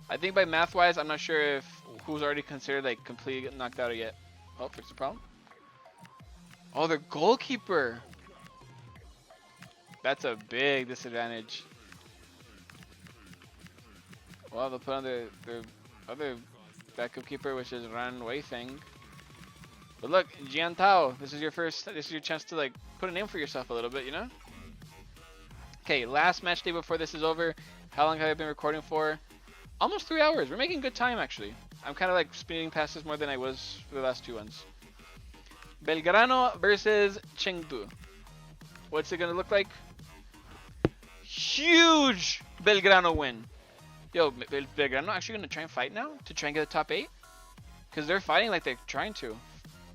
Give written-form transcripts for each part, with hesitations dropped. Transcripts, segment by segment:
I think by math-wise, I'm not sure if who's already considered like completely knocked out yet. Oh, fix the problem. Oh, the goalkeeper. That's a big disadvantage. Well, they'll put on their other backup keeper, which is Ran Wei Feng. But look, Jian Tao, this is your chance to like put a name for yourself a little bit, you know? Okay, last match day before this is over. How long have I been recording for? Almost 3 hours. We're making good time, actually. I'm kind of like speeding past this more than I was for the last two ones. Belgrano versus Chengdu. What's it gonna look like? Huge Belgrano win. Yo, Belgrano actually gonna try and fight now to try and get the top 8? Because they're fighting like they're trying to.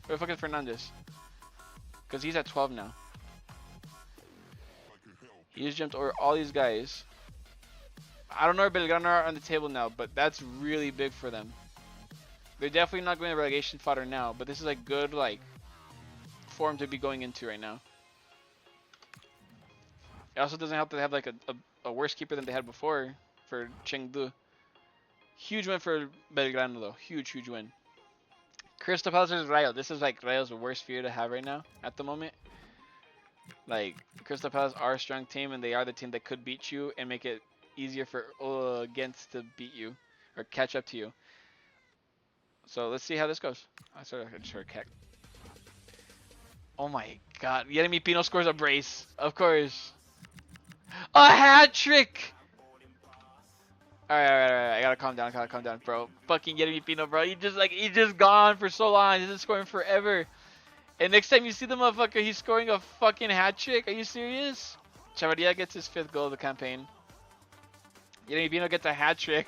Where the fuck is Fernandez? Because he's at 12 now. He just jumped over all these guys. I don't know where Belgrano are on the table now, but that's really big for them. They're definitely not going to relegation fodder now, but this is like good like form to be going into right now. It also doesn't help that they have like a worse keeper than they had before for Chengdu. Huge win for Belgrano though. Huge win. Crystal Palace versus Rayo. This is like Rayo's worst fear to have right now at the moment. Like Crystal Palace are a strong team and they are the team that could beat you and make it easier for against to beat you or catch up to you. So let's see how this goes. I just heard Keck. Oh my god. Yeremy Pino scores a brace. Of course. A hat trick! Alright. I gotta calm down, bro. Fucking Yeremy Pino, bro. He's just gone for so long. He's just scoring forever. And next time you see the motherfucker, he's scoring a fucking hat trick. Are you serious? Chavarria gets his 5th goal of the campaign. Yeremy Pino gets a hat trick.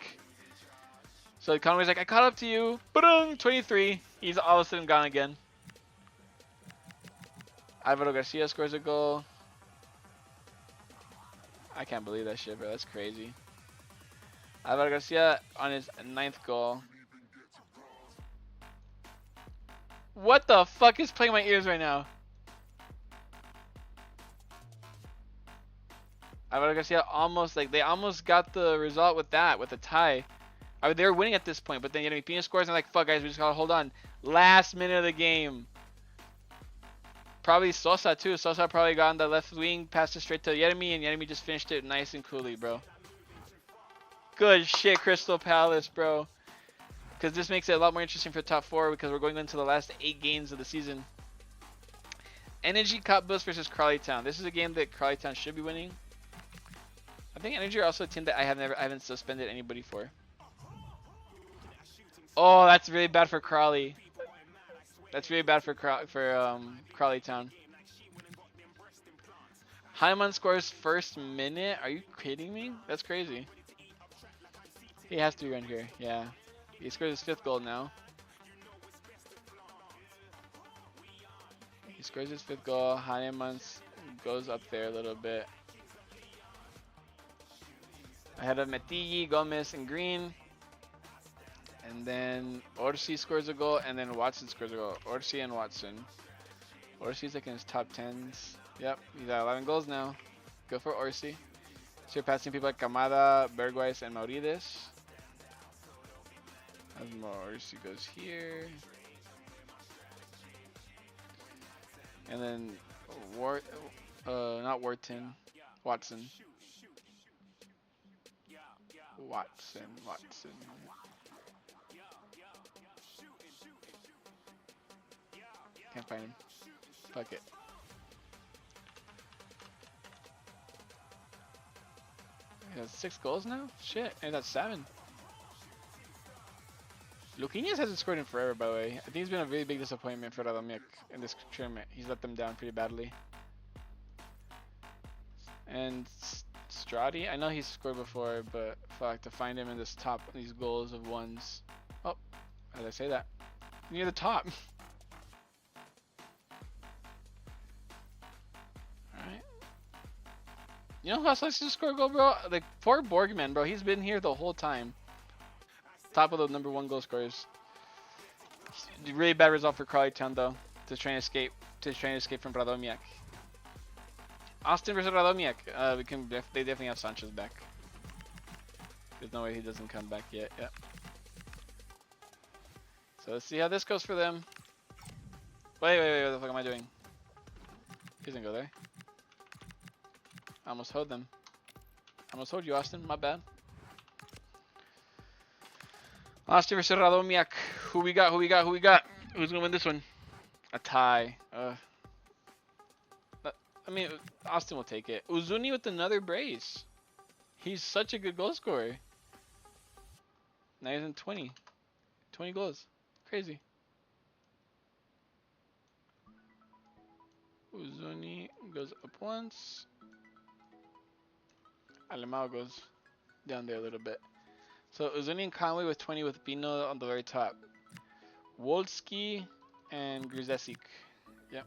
So Conway's like, I caught up to you. Ba-dum! 23. He's all of a sudden gone again. Alvaro Garcia scores a goal. I can't believe that shit, bro. That's crazy. Alvaro Garcia on his 9th goal. What the fuck is playing my ears right now? Alvaro Garcia they almost got the result with that, with a tie. I mean, they were winning at this point, but then Yeremy Pino scores and I'm like, fuck guys, we just gotta hold on. Last minute of the game. Probably Sosa too. Sosa probably got on the left wing, passed it straight to Yeremy, and Yeremy just finished it nice and coolly, bro. Good shit, Crystal Palace, bro. Because this makes it a lot more interesting for top 4 because we're going into the last 8 games of the season. Energy Cup Bus versus Crawley Town. This is a game that Crawley Town should be winning. I think Energy are also a team that I haven't suspended anybody for. Oh, that's really bad for Crawley. That's really bad for Crawley Town. Hyman scores first minute. Are you kidding me? That's crazy. He has to run here. Yeah. He scores his 5th goal now. He scores his 5th goal. Hyman goes up there a little bit. Ahead of Metigi, Gomez, and Green. And then Orsi scores a goal, and then Watson scores a goal. Orsi and Watson. Orsi's like in his top 10s. Yep, he's at 11 goals now. Good for Orsi. So you're passing people like Kamada, Bergweiss, and Maurides. As Orsi goes here. And then not Wharton, Watson. Watson. Can't find him. Fuck it. He has 6 goals now? Shit, and that's 7. Luquinhas hasn't scored in forever, by the way. I think he's been a really big disappointment for Radomiak in this tournament. He's let them down pretty badly. And Strati, I know he's scored before, but fuck, to find him in this top, these goals of ones. Oh, how did I say that? Near the top. You know who else likes to score a goal, bro? Like, poor Borgman, bro. He's been here the whole time. Top of the #1 goal scorers. Really bad result for Crawley Town, though. To try and escape from Radomiak. Austin versus Radomiak. They definitely have Sanchez back. There's no way he doesn't come back yet. Yeah. So let's see how this goes for them. Wait, what the fuck am I doing? He doesn't go there. I almost hold them. I almost hold you, Austin. My bad. Austin versus Radomiak. Who we got? Who's gonna win this one? A tie. I mean, Austin will take it. Uzuni with another brace. He's such a good goal scorer. Now he's in 20. 20 goals. Crazy. Uzuni goes up once. Alemao goes down there a little bit. So Uzuni and Conway with 20 with Bino on the very top. Wolski and Grzesik. Yep.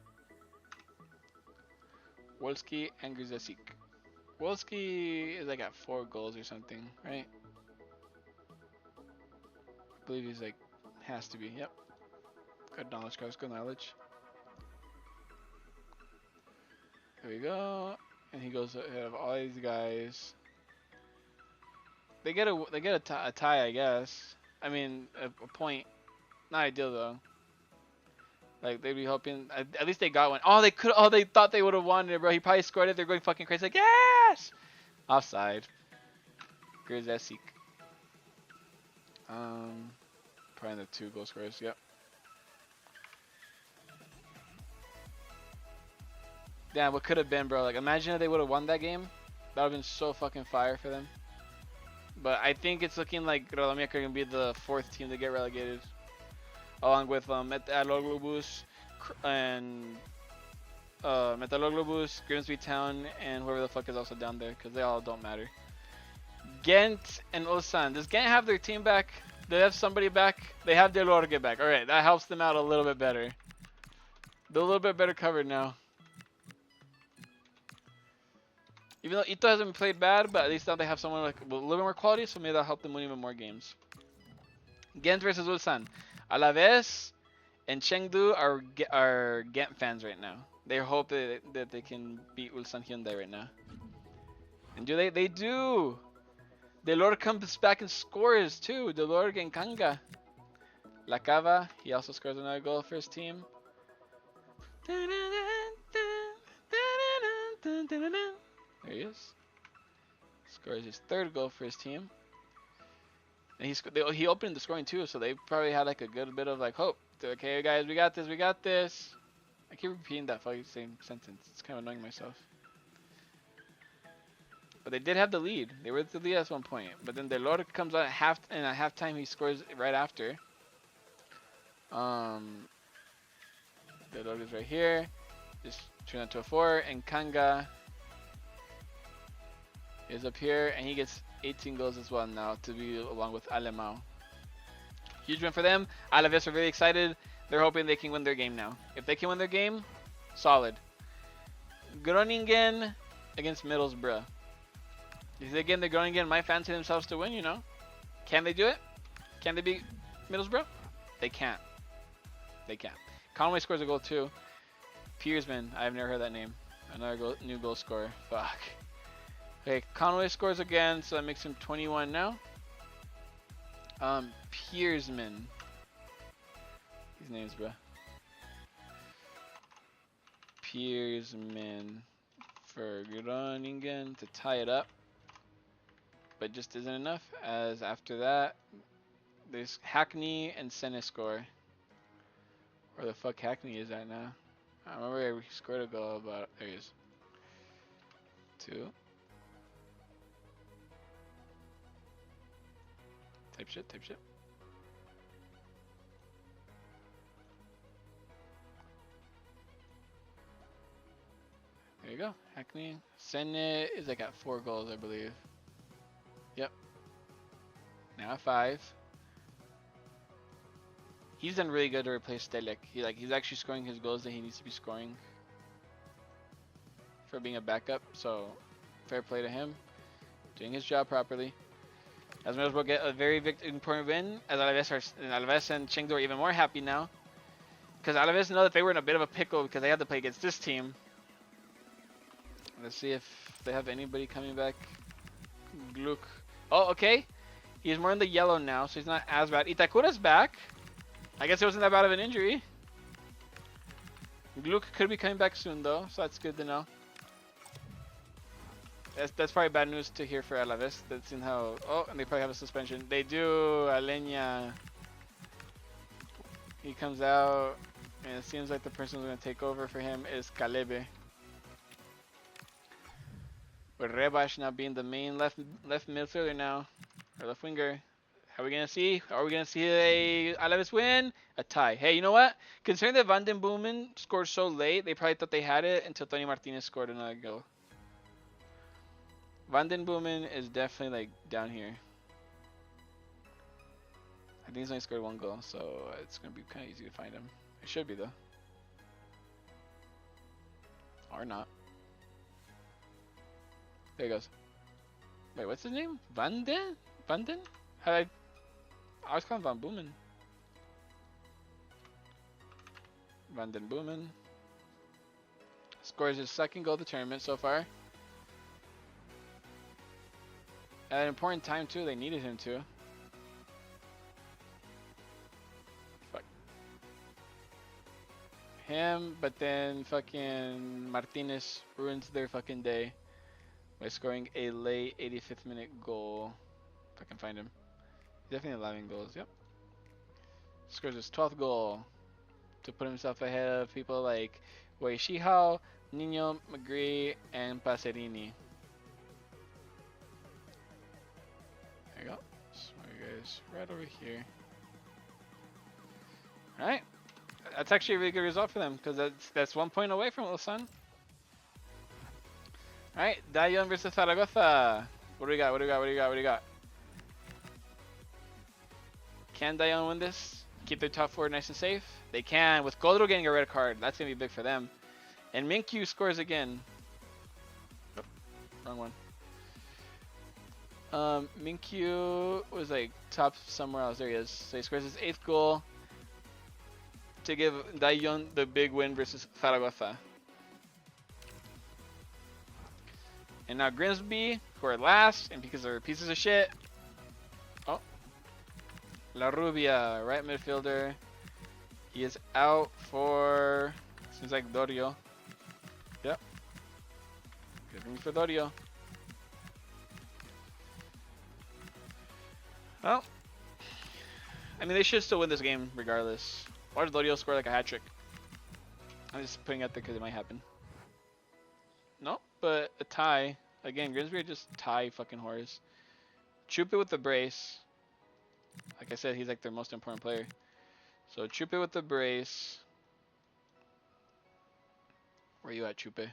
Wolski and Grzesik. Wolski is like at 4 goals or something, right? I believe he's like, has to be, yep. Good knowledge, guys, good knowledge. There we go. And he goes ahead of all these guys. They get a tie, I guess. I mean, a point. Not ideal though. Like they'd be hoping. At least they got one. Oh, they could. Oh, they thought they would have won it, bro. He probably scored it. They're going fucking crazy. Like yes. Offside. Grzesik. Probably the 2 goal scorers. Yep. Damn, what could have been, bro? Like imagine if they would have won that game. That would have been so fucking fire for them. But I think it's looking like Radomiak are gonna be the 4th team to get relegated, along with Metaloglobus and Metaloglobus, Grimsby Town, and whoever the fuck is also down there, because they all don't matter. Ghent and Ulsan. Does Ghent have their team back? Do they have somebody back? They have their Lorge back. All right, that helps them out a little bit better. They're a little bit better covered now. Even though Ito hasn't played bad, but at least now they have someone like a little bit more quality, so maybe that'll help them win even more games. Ghent versus Ulsan. Alaves and Chengdu are Ghent fans right now. They hope that they can beat Ulsan Hyundai right now. And do they? They do! Delor comes back and scores too. Delor and Kanga. Lacava, he also scores another goal for his team. There he is. Scores his 3rd goal for his team. And he opened the scoring too, so they probably had like a good bit of like hope. Okay, guys, we got this, we got this. I keep repeating that fucking same sentence. It's kind of annoying myself. But they did have the lead. They were the lead at one point. But then Delor comes out at halftime. He scores right after. Delor is right here. Just turn that to a 4, and Kanga is up here, and he gets 18 goals as well now to be along with Alemão. Huge win for them. Alaves are very excited. They're hoping they can win their game now. If they can win their game, solid. Groningen against Middlesbrough. Again, the Groningen might fancy themselves to win, you know. Can they do it? Can they beat Middlesbrough? They can't. They can't. Conway scores a goal too. Piersman, I've never heard that name. Another new goal scorer. Fuck. Okay, Conway scores again, so that makes him 21 now. Piersman. His name's bro. Piersman for Groningen to tie it up. But just isn't enough, as after that, there's Hackney and Sene score. Where the fuck Hackney is at now? I remember he scored a goal, but there he is. 2. Type shit. There you go, Hackney. Sene is like at 4 goals, I believe. Yep. Now at 5. He's done really good to replace Stelek. He's actually scoring his goals that he needs to be scoring for being a backup. So fair play to him, doing his job properly. As Middlesbrough get a very important win, as Alaves and Chengdu are even more happy now, because Alaves know that they were in a bit of a pickle because they had to play against this team. Let's see if they have anybody coming back. Gluck. Oh, okay. He's more in the yellow now, so he's not as bad. Itakura's back. I guess it wasn't that bad of an injury. Gluck could be coming back soon though, so that's good to know. That's probably bad news to hear for Alaves. That's in how. Oh, and they probably have a suspension. They do. Alenia. He comes out, and it seems like the person who's gonna take over for him is Kalebe. With Rebash now being the main left midfielder now, or left winger. How are we gonna see? Are we gonna see a Alaves win? A tie. Hey, you know what? Considering that Van den Boomen scored so late, they probably thought they had it until Tony Martinez scored another goal. Van den Boomen is definitely like down here. I think he's only scored one goal, so it's gonna be kind of easy to find him. It should be though, or not. There he goes. Wait, what's his name? Van den? Van den? I was calling Van Boomen. Van den Boomen scores his second goal of the tournament so far. At an important time too, they needed him to. Fuck. Him, but then fucking Martinez ruins their fucking day by scoring a late 85th minute goal. If I can find him. Definitely 11 goals, yep. Scores his 12th goal to put himself ahead of people like Wei Shihao, Nino, McGree, and Pacerini. There you go. So you guys right over here. Alright. That's actually a really good result for them because that's 1 point away from Lausanne. Alright, Dayon versus Zaragoza. What do we got? What do we got? What do we got? What do we got? Can Dayon win this? Keep their top four nice and safe? They can, with Godro getting a red card. That's going to be big for them. And Minkyu scores again. Oh, wrong one. Minkyu was like top somewhere else. There he is. So he scores his 8th goal to give Dayon the big win versus Zaragoza. And now Grimsby, who are last, and because they're pieces of shit. Oh. La Rubia, right midfielder. He is out for, seems like Dorio. Yep. Good news for Dorio. Well, I mean, they should still win this game regardless. Why does Dorio score like a hat trick? I'm just putting it there because it might happen. No, but a tie. Again, Grimsby are just tie fucking whores. Chupe with the brace. Like I said, he's like their most important player. So Chupe with the brace. Where you at, Chupe?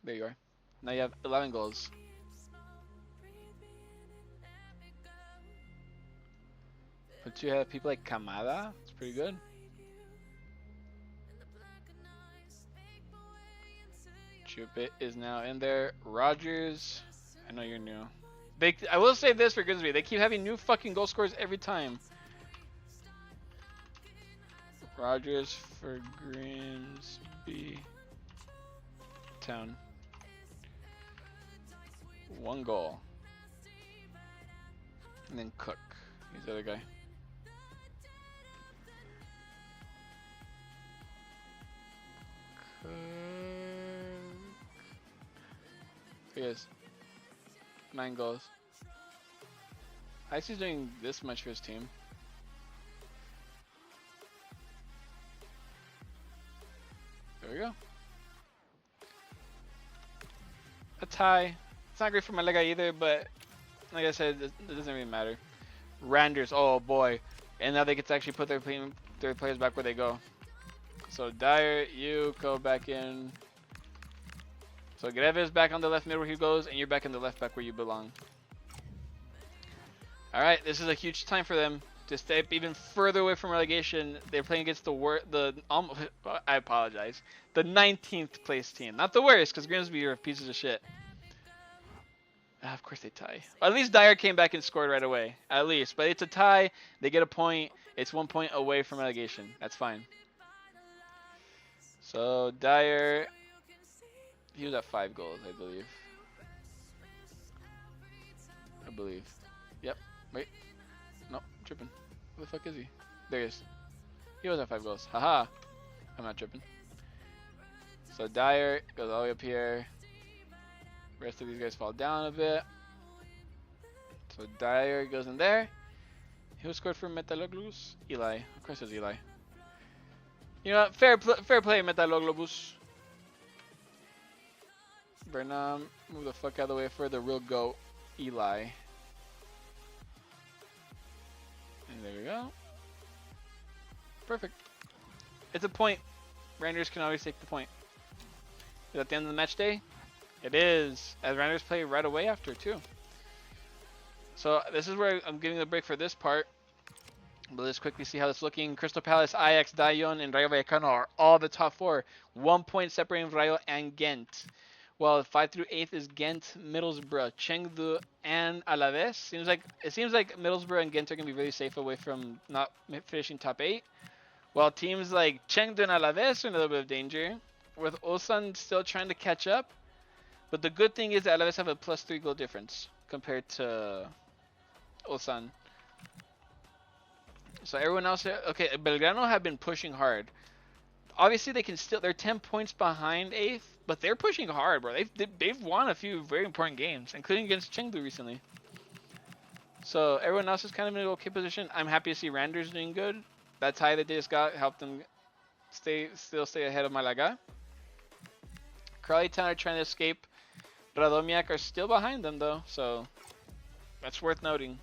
There you are. Now you have 11 goals. But you have people like Kamada. It's pretty good. Chupe is now in there. Rogers. I know you're new. I will say this for Grimsby. They keep having new fucking goal scorers every time. Rogers for Grimsby Town. 1 goal. And then Cook. He's the other guy. Cook. He is. 9 goals. I see he's doing this much for his team. There we go. A tie. It's not great for my Lega either, but like I said, it doesn't really matter. Randers, oh boy. And now they get to actually put their players back where they go. So Dyer, you go back in. So Greve is back on the left mid where he goes, and you're back in the left back where you belong. Alright, this is a huge time for them to step even further away from relegation. They're playing against I apologize, the 19th place team. Not the worst, because Grimsby are pieces of shit. Of course they tie. At least Dyer came back and scored right away. At least. But it's a tie. They get a point. It's 1 point away from relegation. That's fine. So Dyer, he was at 5 goals, I believe. believe. Yep. Wait. No, I'm tripping. Where the fuck is he? There he is. He was at 5 goals. Haha. I'm not tripping. So Dyer goes all the way up here. The rest of these guys fall down a bit. So Dyer goes in there. Who scored for Metaloglobus? Eli. Of course it's Eli. You know what? Fair play, Metaloglobus. Burnham, move the fuck out of the way for the real GOAT, Eli. And there we go. Perfect. It's a point. Rangers can always take the point. Is that the end of the match day? It is. As Rangers play right away after, too. So this is where I'm giving the break for this part. But let's quickly see how it's looking. Crystal Palace, Ajax, Dayon, and Rayo Vallecano are all the top 4. 1 point separating Rayo and Ghent. Well, 5 through 8th is Ghent, Middlesbrough, Chengdu, and Alaves. It seems like Middlesbrough and Ghent are gonna be really safe away from not finishing top 8. While teams like Chengdu and Alaves are in a little bit of danger, with Ulsan still trying to catch up. But the good thing is that Alaves have a +3 goal difference compared to Ulsan. So everyone else, okay, Belgrano have been pushing hard. Obviously, they're 10 points behind 8th, but they're pushing hard, bro. They've won a few very important games, including against Chengdu recently. So everyone else is kind of in an okay position. I'm happy to see Randers doing good. That tie that they just got helped them still stay ahead of Malaga. Crawley Town are trying to escape. Radomiak are still behind them, though, so that's worth noting.